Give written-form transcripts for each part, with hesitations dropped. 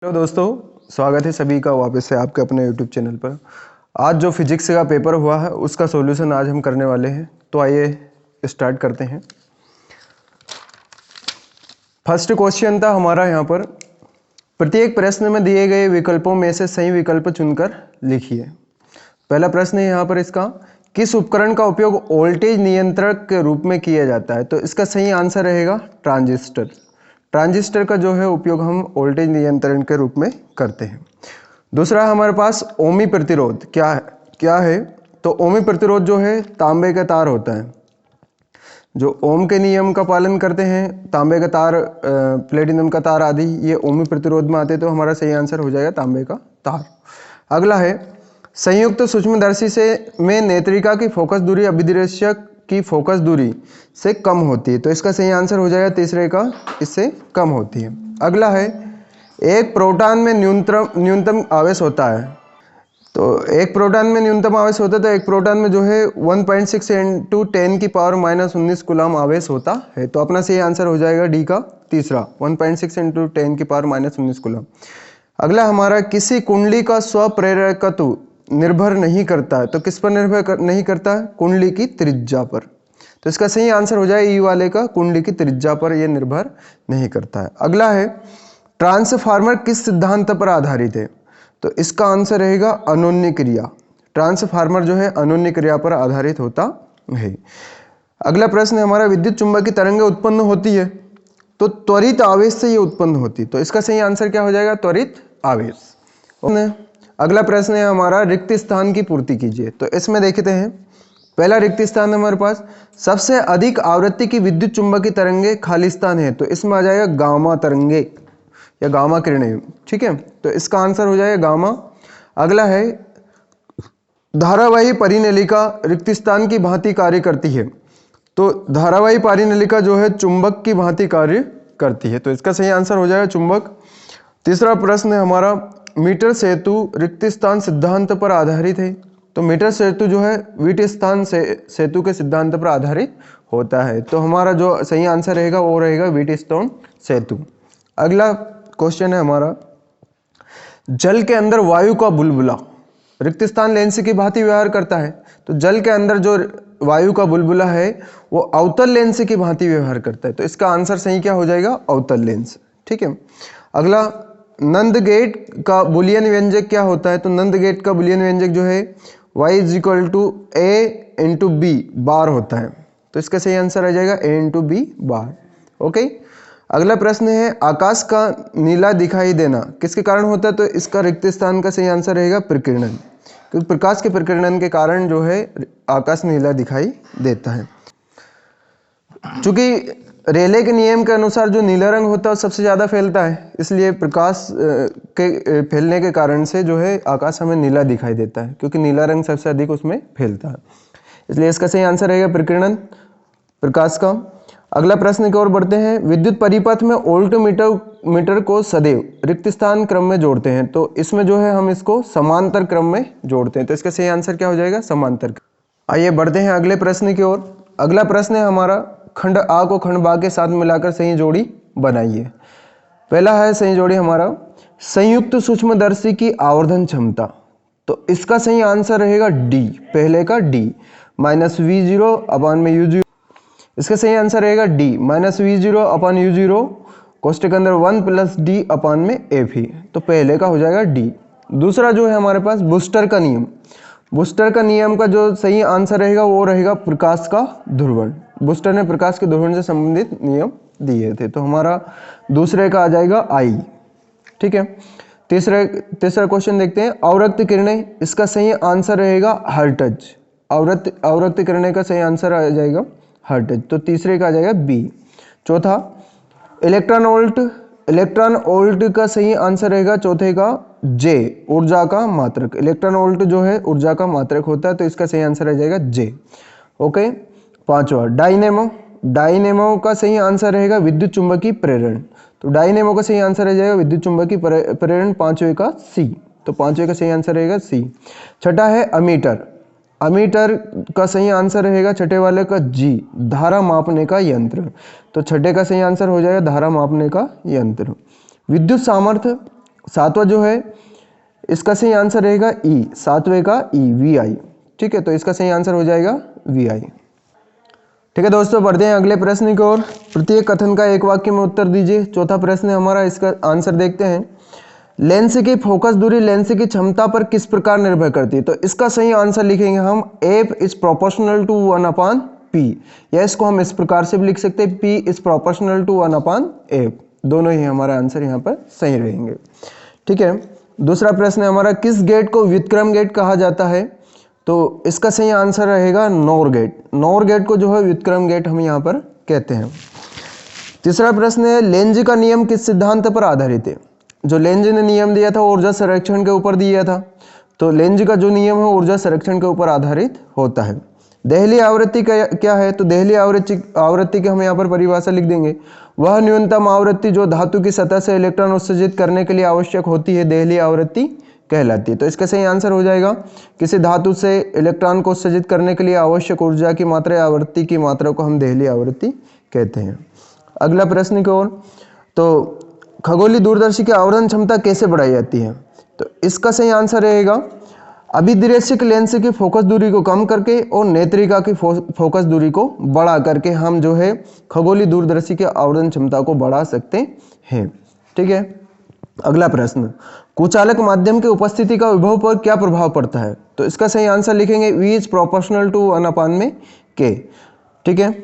Hello दोस्तों, स्वागत है सभी का वापस से आपके अपने यूट्यूब चैनल पर। आज जो फिजिक्स का पेपर हुआ है उसका सॉल्यूशन आज हम करने वाले हैं, तो आइए स्टार्ट करते हैं। फर्स्ट क्वेश्चन था हमारा यहाँ पर, प्रत्येक प्रश्न में दिए गए विकल्पों में से सही विकल्प चुनकर लिखिए। पहला प्रश्न है यहाँ पर इसका, किस उपकरण का उपयोग वोल्टेज नियंत्रक के रूप में किया जाता है? तो इसका सही आंसर रहेगा ट्रांजिस्टर। ट्रांजिस्टर का जो है उपयोग हम वोल्टेज नियंत्रण के रूप में करते हैं। दूसरा हमारे पास ओमी प्रतिरोध क्या है? तो ओमी प्रतिरोध जो है तांबे का तार होता है। जो ओम के नियम का पालन करते हैं, तांबे का तार, प्लेटिनम का तार आदि, ये ओमी प्रतिरोध में आते, तो हमारा सही आंसर हो जाएगा तांबे का तार। अगला है, संयुक्त सूक्ष्मदर्शी से में नेत्रिका की फोकस दूरी अभिदृश्यक की फोकस दूरी से कम होती है, तो इसका सही आंसर हो जाएगा तीसरे का, इससे कम होती है। अगला है, एक प्रोटॉन में न्यूनतम आवेश होता है। तो एक प्रोटॉन में न्यूनतम आवेश होता है, तो एक प्रोटॉन में जो है 1.6 × 10⁻⁻19 कूलम आवेश होता है, तो अपना सही आंसर हो जाएगा डी का तीसरा, 1.6 × 10⁻⁻19 कूलम। अगला हमारा, किसी कुंडली का स्वप्रेरकत्व निर्भर नहीं करता है। तो किस पर निर्भर नहीं करता है? कुंडली की त्रिज्या पर। तो इसका सही आंसर हो जाए ई वाले का, कुंडली की त्रिज्या पर यह निर्भर नहीं करता है। अगला है, ट्रांसफार्मर किस सिद्धांत पर आधारित है? तो इसका आंसर रहेगा अनोन्य क्रिया। ट्रांसफार्मर जो है अनोन्य क्रिया पर आधारित होता है। अगला प्रश्न है हमारा, विद्युत चुंबकीय तरंगें उत्पन्न होती है तो त्वरित आवेश से ये उत्पन्न होती है, तो इसका सही आंसर क्या हो जाएगा? त्वरित आवेश। अगला प्रश्न है हमारा, रिक्त स्थान की पूर्ति कीजिए। तो इसमें देखते हैं, पहला रिक्त स्थान हमारे पास, सबसे अधिक आवृत्ति की विद्युत चुंबकीय तरंगे खाली स्थान है, तो इसमें आ जाएगा गामा तरंगे या गामा किरणें। ठीक है, तो इसका आंसर हो जाएगा गामा। अगला है, धारावाही परिनलिका रिक्त स्थान की भांति कार्य करती है। तो धारावाही परिनलिका जो है चुंबक की भांति कार्य करती है, तो इसका सही आंसर हो जाएगा चुंबक। तीसरा प्रश्न है हमारा, मीटर सेतु रिक्त स्थान सिद्धांत पर आधारित है। तो मीटर सेतु जो है वीट स्थान सेतु के सिद्धांत पर आधारित होता है, तो हमारा जो सही आंसर रहेगा वो रहेगा वीट स्टोन सेतु। अगला क्वेश्चन है हमारा, जल के अंदर वायु का बुलबुला रिक्त स्थान लेंस की भांति व्यवहार करता है। तो जल के अंदर जो वायु का बुलबुला है वो अवतल लेंस की भांति व्यवहार करता है, तो इसका आंसर सही क्या हो जाएगा? अवतल लेंस। ठीक है। अगला, नंद गेट का बुलियन व्यंजक क्या होता है? तो नंद गेट का बुलियन व्यंजक जो है y = a × b बार होता है, तो इसका सही आंसर आ जाएगा a × b बार। ओके। अगला प्रश्न है, आकाश का नीला दिखाई देना किसके कारण होता है? तो इसका रिक्त स्थान का सही आंसर रहेगा प्रकीर्णन, क्योंकि प्रकाश के प्रकीर्णन के कारण जो है आकाश नीला दिखाई देता है। चूंकि रेले के नियम के अनुसार जो नीला रंग होता है वो सबसे ज़्यादा फैलता है, इसलिए प्रकाश के फैलने के कारण से जो है आकाश हमें नीला दिखाई देता है, क्योंकि नीला रंग सबसे अधिक उसमें फैलता है, इसलिए इसका सही आंसर रहेगा प्रकीर्णन, प्रकाश का। अगला प्रश्न की ओर बढ़ते हैं, विद्युत परिपथ में वोल्ट मीटर को सदैव रिक्त स्थान क्रम में जोड़ते हैं। तो इसमें जो है हम इसको समांतर क्रम में जोड़ते हैं, तो इसका सही आंसर क्या हो जाएगा? समांतर। आइए बढ़ते हैं अगले प्रश्न की ओर। अगला प्रश्न है हमारा, खंड आ को खंड बा के साथ मिलाकर सही जोड़ी बनाइए। पहला है सही जोड़ी हमारा, संयुक्त सूक्ष्मदर्शी की आवर्धन क्षमता। तो इसका सही आंसर रहेगा डी, पहले का डी, -V0/U0। इसका सही आंसर रहेगा डी, -V0/U0 कोष्टक के अंदर 1 + D/Fe, तो पहले का हो जाएगा डी। दूसरा जो है हमारे पास बूस्टर का नियम, बूस्टर का नियम का जो सही आंसर रहेगा वो रहेगा प्रकाश का ध्रुवण। बूस्टर ने प्रकाश के ध्रुवण से संबंधित नियम दिए थे, तो हमारा दूसरे का आ जाएगा आई। ठीक है। तीसरा क्वेश्चन देखते हैं, अवरक्त किरणें, इसका सही आंसर रहेगा हर्ट्ज। अवरक्त किरणें का सही आंसर आ जाएगा हर्ट्ज, तो तीसरे का आ जाएगा बी। चौथा, इलेक्ट्रॉन वोल्ट का सही आंसर रहेगा चौथे का जे, ऊर्जा का मात्रक। इलेक्ट्रॉन वोल्ट जो है ऊर्जा का मात्रक होता है, तो इसका सही आंसर आ जाएगा जे। ओके। पांचवा, डायनेमो का सही आंसर रहेगा विद्युत चुंबकीय प्रेरण। तो डायनेमो का सही आंसर आ जाएगा विद्युत चुंबकीय प्रेरण, पांचवे का सी, तो पांचवे का सही आंसर रहेगा सी। छठा है अमीटर, अमीटर का सही आंसर रहेगा छठे वाले का जी, धारा मापने का यंत्र। तो छठे का सही आंसर हो जाएगा धारा मापने का यंत्र। विद्युत सामर्थ्य सातवां जो है इसका सही आंसर रहेगा ई, सातवें का ई, वी आई। ठीक है, तो इसका सही आंसर हो जाएगा वी आई। ठीक है दोस्तों, बढ़ते हैं अगले प्रश्न की ओर। प्रत्येक कथन का एक वाक्य में उत्तर दीजिए। चौथा प्रश्न है हमारा, इसका आंसर देखते हैं। लेंस की फोकस दूरी लेंस की क्षमता पर किस प्रकार निर्भर करती है? तो इसका सही आंसर लिखेंगे हम F is proportional to 1/p, या इसको हम इस प्रकार से भी लिख सकते हैं p is proportional to 1/f। दोनों ही हमारा आंसर यहाँ पर सही रहेंगे। ठीक है, दूसरा प्रश्न है हमारा, किस गेट को व्युत्क्रम गेट कहा जाता है? तो इसका सही आंसर रहेगा नोर गेट। नोर गेट को जो है व्युत्क्रम गेट हम यहाँ पर कहते हैं। तीसरा प्रश्न है, लेंज का नियम किस सिद्धांत पर आधारित है? जो लेंज ने नियम दिया था ऊर्जा संरक्षण के ऊपर दिया था, तो लेंज का जो नियम है ऊर्जा संरक्षण के ऊपर आधारित होता है। देहली आवृत्ति क्या है? तो देहली आवृत्ति की हम यहाँ पर परिभाषा लिख देंगे, वह न्यूनतम आवृत्ति जो धातु की सतह से इलेक्ट्रॉन उत्सर्जित करने के लिए आवश्यक होती है, देहली आवृत्ति कहलाती है। तो इसका सही आंसर हो जाएगा, किसी धातु से इलेक्ट्रॉन को उत्सर्जित करने के लिए आवश्यक ऊर्जा की मात्रा या आवृत्ति की मात्रा को हम देहली आवृत्ति कहते हैं। अगला प्रश्न की ओर, तो खगोलीय दूरदर्शी की आवर्धन क्षमता कैसे बढ़ाई जाती है? तो इसका सही आंसर रहेगा, अभिदृश्यक लेंस की फोकस दूरी को कम करके और नेत्रिका की फोकस दूरी को बढ़ा करके हम जो है खगोलीय दूरदर्शी की आवर्धन क्षमता को बढ़ा सकते हैं। ठीक है, अगला प्रश्न, कुचालक माध्यम की उपस्थिति का विभव पर क्या प्रभाव पड़ता है? तो इसका सही आंसर लिखेंगे V is proportional to 1/k। ठीक है,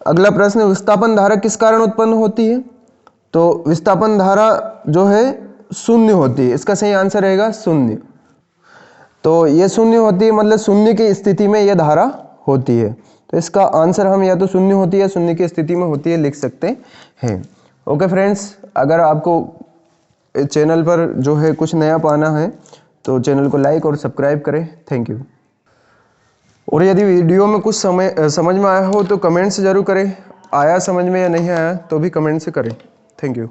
अगला प्रश्न, विस्थापन धारा किस कारण उत्पन्न होती है? तो विस्थापन धारा जो है शून्य होती है। इसका सही आंसर रहेगा शून्य। तो ये शून्य होती है, मतलब शून्य की स्थिति में यह धारा होती है। तो इसका आंसर हम या तो शून्य होती है या शून्य की स्थिति में होती है लिख सकते हैं। ओके फ्रेंड्स, अगर आपको चैनल पर जो है कुछ नया पाना है तो चैनल को लाइक और सब्सक्राइब करें। Thank you. और यदि वीडियो में कुछ समझ में आया हो तो कमेंट से ज़रूर करें। आया समझ में या नहीं आया तो भी कमेंट से करें। Thank you.